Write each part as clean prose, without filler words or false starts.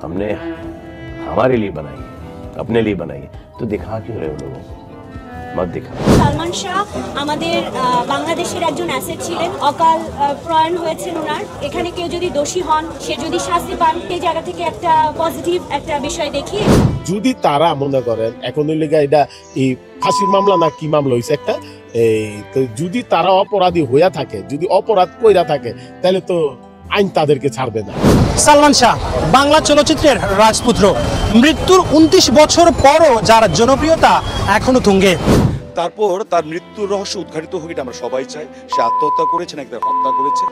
हमने हमारे लिए बनाई है, अपने लिए बनाई है, तो दिखा क्यों रहे हो लोगों को? मत दिखा। সালমান শাহ আমাদের বাংলাদেশের একজন অ্যাসেট ছিলেন, অকাল প্রয়াণ হয়েছেন ওনার। এখানে কেউ যদি দোষী হন, সে যদি শাস্তি পান, সেই জায়গা থেকে একটা পজিটিভ একটা বিষয় দেখি। যদি তারা মনে করেন এখন এটা এই ফাঁসির মামলা না কি মামলা হয়েছে একটা, এই তো যদি তারা অপরাধী হইয়া থাকে, যদি অপরাধ কইরা থাকে, তাহলে তো আইন তাদেরকে ছাড়বে না। সালমান শাহ বাংলা চলচ্চিত্রের রাজপুত্র, মৃত্যুর 29 বছর পরও যার জনপ্রিয়তা এখনো তুঙ্গে। তারপর তার মৃত্যুর রহস্য উদ্ঘাটিত হোক, এটা আমরা সবাই চাই। সে আত্মহত্যা করেছে নাকি তার হত্যা করেছে,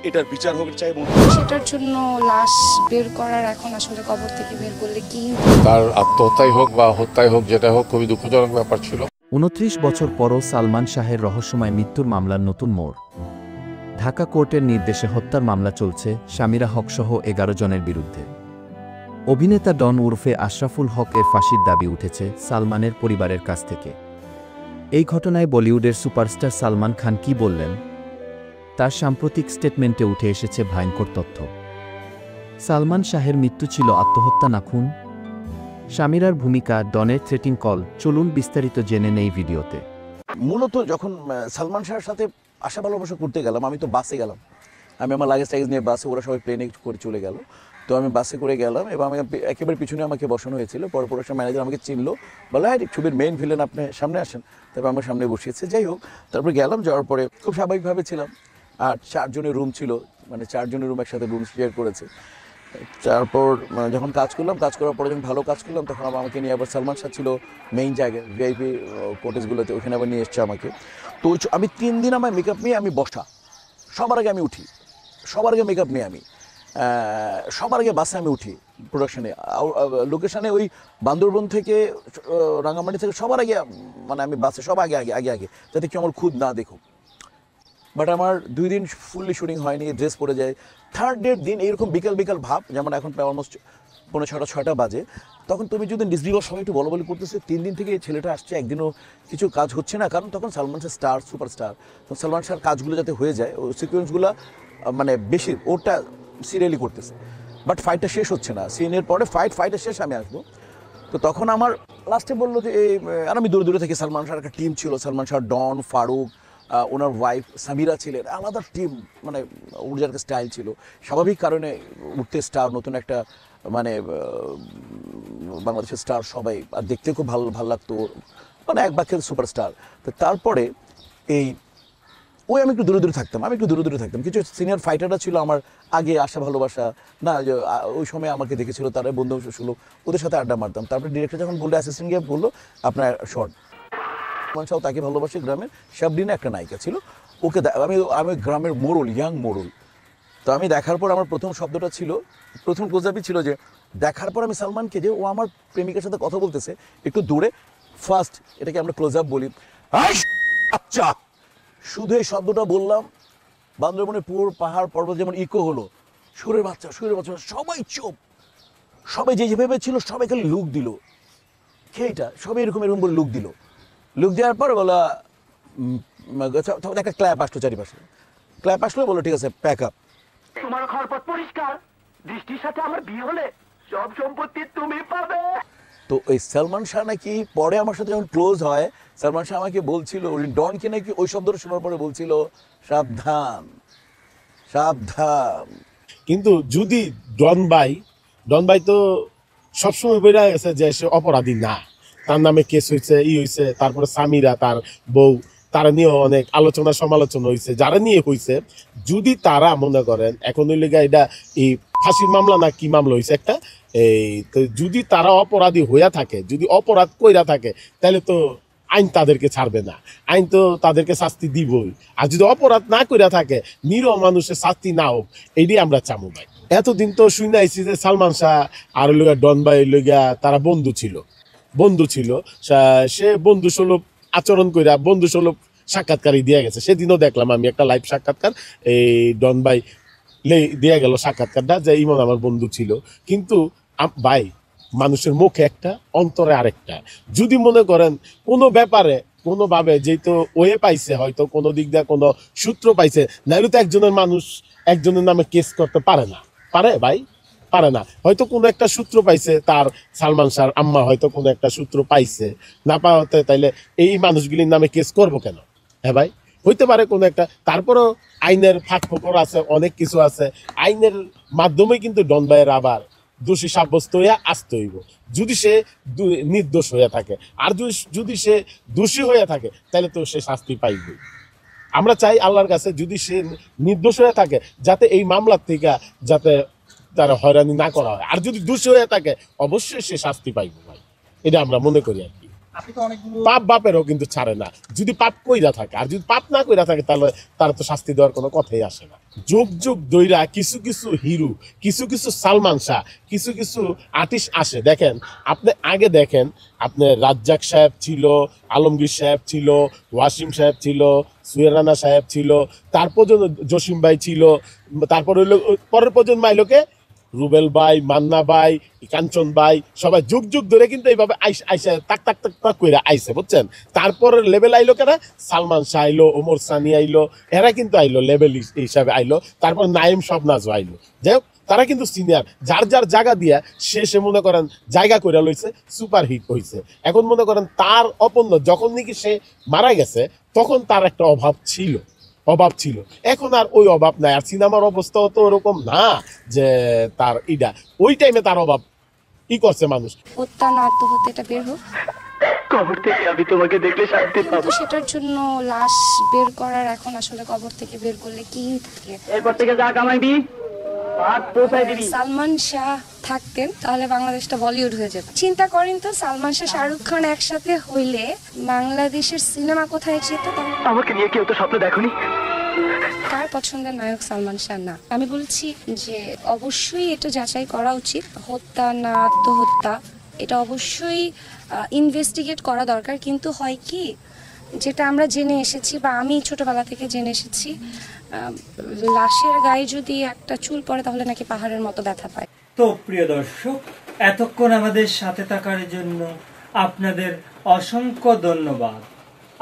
এটার বিচার হোক চাই। এবং সেটার জন্য লাশ বের করার, এখন আসলে কবর থেকে বের করলে কি তার আত্মহত্যাই হোক বা হত্যাই হোক, যেটা হোক খুবই দুঃখজনক ব্যাপার ছিল। 29 বছর পরও সালমান শাহের রহস্যময় মৃত্যুর মামলার নতুন মোড়। ঢাকা কোর্টের নির্দেশে হত্যার মামলা চলছে সামিরা হকসহ 11 জনের বিরুদ্ধে। অভিনেতা ডন উরফে আশরাফুল হক এর ফাঁসির দাবি উঠেছে সালমানের পরিবারের কাছ থেকে। এই ঘটনায় বলিউডের সুপারস্টার সালমান খান কি বললেন, তার সাম্প্রতিক স্টেটমেন্টে উঠে এসেছে ভয়ঙ্কর তথ্য। সালমান শাহের মৃত্যু ছিল আত্মহত্যা না খুন? সামিরার ভূমিকা, ডনের থ্রেটিং কল, চলুন বিস্তারিত জেনে নেই ভিডিওতে। মূলত যখন সালমান শাহের সাথে আশা ভালোবাসা করতে গেলাম, আমি তো বাসে গেলাম, আমি আমার লাগেজ টাইজ নিয়ে বাসে, ওরা সবাই প্লেনে করে চলে গেল। তো আমি বাসে করে গেলাম এবং আমি একেবারে পিছনে আমাকে বসানো হয়েছিল। প্রোডাকশন ম্যানেজার আমাকে চিনলো, বলে হ্যাঁ ছবির মেইন ভিলেন, আপনি সামনে আসেন। তারপর আমার সামনে বসিয়েছে। যাই হোক, তারপরে গেলাম, যাওয়ার পরে খুব স্বাভাবিকভাবে ছিলাম। আর 4 জনের রুম ছিল, মানে 4 জনের রুম একসাথে রুম শেয়ার করেছে। তারপর যখন কাজ করলাম, কাজ করার পরে যখন ভালো কাজ করলাম, তখন আমাকে নিয়ে আবার সালমান শাহ ছিল মেইন জায়গায়, ভিআইপি কোটেজগুলোতে, ওখানে আবার নিয়ে এসছে আমাকে। তো আমি 3 দিন আমার মেকআপ নিয়ে আমি বসা, সবার আগে আমি উঠি, সবার আগে মেকআপ নিয়ে আমি সবার আগে বাসে আমি উঠি প্রোডাকশানে, লোকেশানে ওই বান্দরবন থেকে রাঙামাটি থেকে সবার আগে, মানে আমি বাসে সব আগে আগে আগে আগে, যাতে কেউ আমার খুদ না দেখুক। বাট আমার 2 দিন ফুললি শুটিং হয়নি, ড্রেস পরে যায়। থার্ড ডের দিন এইরকম বিকাল বিকাল ভাব, যেমন এখন প্রায় অলমোস্ট 5:45-6টা বাজে। তখন তুমি যদি ডিসব্রিগর সবাই একটু বলি করতেছে, 3 দিন থেকে ছেলেটা আসছে, একদিনও কিছু কাজ হচ্ছে না। কারণ তখন সালমান শাহ স্টার, সুপারস্টার, তো সালমান শাহর কাজগুলো যাতে হয়ে যায়, ওই সিকোয়েন্সগুলো মানে বেশি ওটা সিরিয়ালি করতেছে। বাট ফাইটটা শেষ হচ্ছে না, সিনের পরে ফাইটটা শেষ, আমি আসবো। তো তখন আমার লাস্টে বললো যে আর আমি দূরে দূরে থেকে, সালমান শাহর একটা টিম ছিল, সালমান শাহ, ডন, ফারুক, ওনার ওয়াইফ সামিরা ছিলেন, আলাদা টিম, মানে ওর যার স্টাইল ছিল, স্বাভাবিক কারণে উঠতে স্টার, নতুন একটা মানে বাংলাদেশের স্টার সবাই, আর দেখতে খুব ভালো লাগতো, মানে এক বাক্যের সুপারস্টার। তো তারপরে আমি একটু দূরে দূরে থাকতাম, কিছু সিনিয়র ফাইটাররা ছিল আমার আগে, আশা ভালোবাসা না, ওই সময় আমাকে দেখেছিল, তারা বন্ধু সুলভ, ওদের সাথে আড্ডা মারতাম। তারপরে ডিরেক্টর যখন বললো, অ্যাসিস্ট্যান্ট গিয়ে বললো আপনার শর্ট, মানুষও তাকে ভালোবাসে। গ্রামের সাবরিনা একটা নায়িকা ছিল, ওকে আমি গ্রামের মোড়ল, ইয়াং মোড়ল। তো আমি দেখার পর আমার প্রথম শব্দটা ছিল, প্রথম ক্লোজআপই ছিল যে দেখার পর আমি সালমানকে, যে ও আমার প্রেমিকার সাথে কথা বলতেছে একটু দূরে, ফার্স্ট এটাকে আমরা ক্লোজআপ বলি। আচ্ছা, শুধু এই শব্দটা বললাম, বান্দরবনের পুরো পাহাড় পর্বত যেমন ইকো হলো, সুরের বাচ্চা, সবাই চুপ, সবাই যেভাবে ছিল সবাই খালি লুক দিল, খেয়েটা সবাই এরকম বলে লুক দিল। লুক দেওয়ার পর বলা একটা ক্ল্যাপ আসলো, চারিপাশে ক্ল্যাপ আসলো, বলো ঠিক আছে প্যাক আপ। তোমার ঘরপথ পরিষ্কার, দৃষ্টির সাথে আমার বিয়ে হলে সব সম্পত্তি তুমি পাবে। তো ওই সালমান শাহ নাকি পরে আমার সাথে যখন ক্লোজ হয়, সালমান শাহ আমাকে বলছিল, ডনকে নাকি ওই শব্দটা শোনার পরে বলছিল সাবধান সাবধান। কিন্তু যদি ডন ভাই তো সবসময় বেড়ে গেছে যে সে অপরাধী না, তার নামে কেস হয়েছে, হয়েছে, তারপরে সামিরা তার বউ, তারা নিয়েও অনেক আলোচনা সমালোচনা হয়েছে, যারা নিয়ে হয়েছে। যদি তারা মনে করেন এখন এটা এই ফাঁসির মামলা না কি মামলা হয়েছে একটা, তো যদি তারা অপরাধী হইয়া থাকে, যদি অপরাধ কইরা থাকে, তাহলে তো আইন তাদেরকে ছাড়বে না, আইন তো তাদেরকে শাস্তি দিবই। আর যদি অপরাধ না কইরা থাকে, নিরীহ মানুষের শাস্তি না হোক, এইটাই আমরা চামু ভাই। এতদিন তো শুনে আইছি যে সালমান শাহ আর ডন ভাই তারা বন্ধু ছিল, সে বন্ধু সুলভ আচরণ কইরা বন্ধু সুলভ সাক্ষাৎকারই দিয়ে গেছে। সেদিনও দেখলাম আমি একটা লাইভ সাক্ষাৎকার, এই ডন ভাই দিয়ে গেল সাক্ষাৎকারটা, যে ইমন আমার বন্ধু ছিল। কিন্তু ভাই, মানুষের মুখে একটা, অন্তরে আরেকটা। যদি মনে করেন কোনো ব্যাপারে কোনোভাবে যেহেতু ওয়ে পাইছে, হয়তো কোনো দিক দিয়ে কোনো সূত্র পাইছে, নাহলে তো একজনের মানুষ একজনের নামে কেস করতে পারে না, পারে ভাই? পারে না, হয়তো কোনো একটা সূত্র পাইছে, তার সালমান শাহর আম্মা হয়তো কোনো একটা সূত্র পাইছে, না পাওয়াতে তাইলে এই মানুষগুলির নামে কেস করবো কেন? হ্যাঁ ভাই, হইতে পারে কোনো একটা, তারপরও আইনের ফাঁক ফোকর আছে, অনেক কিছু আছে, আইনের মাধ্যমে কিন্তু ডন ভাইয়ের আবার দোষী সাব্যস্ত হইয়া আসতে হইব, যদি সে নির্দোষ হইয়া থাকে। আর যদি সে দোষী হইয়া থাকে তাহলে তো সে শাস্তি পাইবে। আমরা চাই আল্লাহর কাছে যদি সে নির্দোষ হয়ে থাকে যাতে এই মামলার থেকে যাতে তারা হয়রানি না করা হয়, আর যদি দোষী হয়ে থাকে অবশ্যই সে শাস্তি পাইবে ভাই, এটা আমরা মনে করি আর কি। পাপ বাপেরও কিন্তু ছাড়ে না, যদি পাপ কইরা থাকে, আর যদি পাপ না কইরা থাকে তাহলে তারা তো শাস্তি দেওয়ার কোনো কথাই আসে না। যুগ যুগ দইরা কিছু কিছু হিরো, কিছু কিছু সালমান শাহ, কিছু কিছু আর্টিস্ট আসে। দেখেন আপনি আগে দেখেন, আপনার রাজ্জাক সাহেব ছিল, আলমগীর সাহেব ছিল, ওয়াসিম সাহেব ছিল, সুহেল রানা সাহেব ছিল, তারপর জসিম ভাই ছিল, তারপর হইলো পরের প্রজন্ম আইলোকে রুবেল ভাই, মান্না ভাই, কাঞ্চন ভাই, সবাই যুগ যুগ ধরে কিন্তু এইভাবে আইসা তাক তাক তাক তাক করে আইসে, বুঝছেন? তারপর লেভেল আইলো কেনা, সালমান শাহ আইলো, ওমর সানি আইলো, এরা কিন্তু আইলো লেভেল হিসাবে আইলো, তারপর নাইম শবনাজও আইলো। যাই হোক, তারা কিন্তু সিনিয়র, যার যার জায়গা দিয়া সে মনে করেন জায়গা করে লইছে, সুপার হিট হয়েছে। এখন মনে করেন তার অপন্য যখন নাকি সে মারা গেছে তখন তার একটা অভাব ছিল, এখন আর ওই অভাব নাই। আর সিনেমার অবস্থাও তো ওরকম না যে তার ইডা ওই টাইমে তার অভাব করছে মানুষ। হত্যা না আত্মহত্যা এটা বের হোক, কবর থেকে আমি তোমাকে দেখলে শান্তি কিন্তু সেটার জন্য লাশ বের করার এখন আসলে কবর থেকে বের করলে কি থাকে? এরপর থেকে যা কামাইবি সালমান শাহ থাকতেন তাহলে বাংলাদেশটা বলিউড হয়ে যেত। চিন্তা করেন তো, সালমান শাহ শাহরুখ খান একসাথে হইলে বাংলাদেশের সিনেমা কোথায় যেত? আমাকে নিয়ে কেউ তো স্বপ্ন দেখনি। কার পছন্দের নায়ক সালমান শাহ না? আমি বলছি যে অবশ্যই এটা যাচাই করা উচিত, হত্যা না আত্মহত্যা এটা অবশ্যই ইনভেস্টিগেট করা দরকার। কিন্তু হয় কি, যেটা আমরা জেনে এসেছি বা আমি ছোটবেলা থেকে জেনে এসেছি, লাশের গায়ে যদি একটা চুল পড়ে তাহলে নাকি পাহাড়ের মতো ব্যথা পায়। তো প্রিয় দর্শক, এতক্ষণ আমাদের সাথে থাকার জন্য আপনাদের অসংখ্য ধন্যবাদ।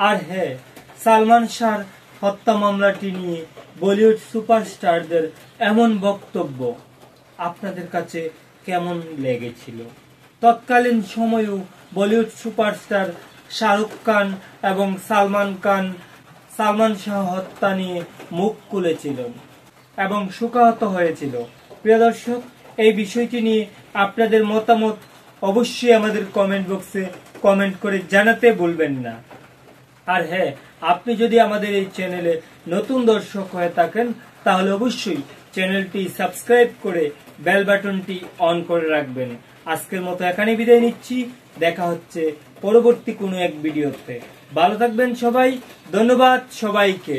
আর হ্যাঁ, সালমান শাহর হত্যা মামলাটি নিয়ে বলিউড সুপারস্টারদের এমন বক্তব্য আপনাদের কাছে কেমন লেগেছিল? তৎকালীন সময়েও বলিউড সুপারস্টার শাহরুখ খান এবং সালমান শাহ হত্যা নিয়ে মুখ খুলেছিলেন এবং শোকাহত হয়েছিল। প্রিয় দর্শক, এই বিষয়টি নিয়ে আপনাদের মতামত অবশ্যই আমাদের কমেন্ট বক্সে কমেন্ট করে জানাতে ভুলবেন না। আর হ্যাঁ, আপনি যদি আমাদের এই চ্যানেলে নতুন দর্শক হয়ে থাকেন তাহলে অবশ্যই চ্যানেলটি সাবস্ক্রাইব করে বেল বাটনটি অন করে রাখবেন। আজকের মতো এখানে বিদায় নিচ্ছি, দেখা হচ্ছে পরবর্তী কোনো এক ভিডিওতে। ভালো থাকবেন সবাই, ধন্যবাদ সবাইকে।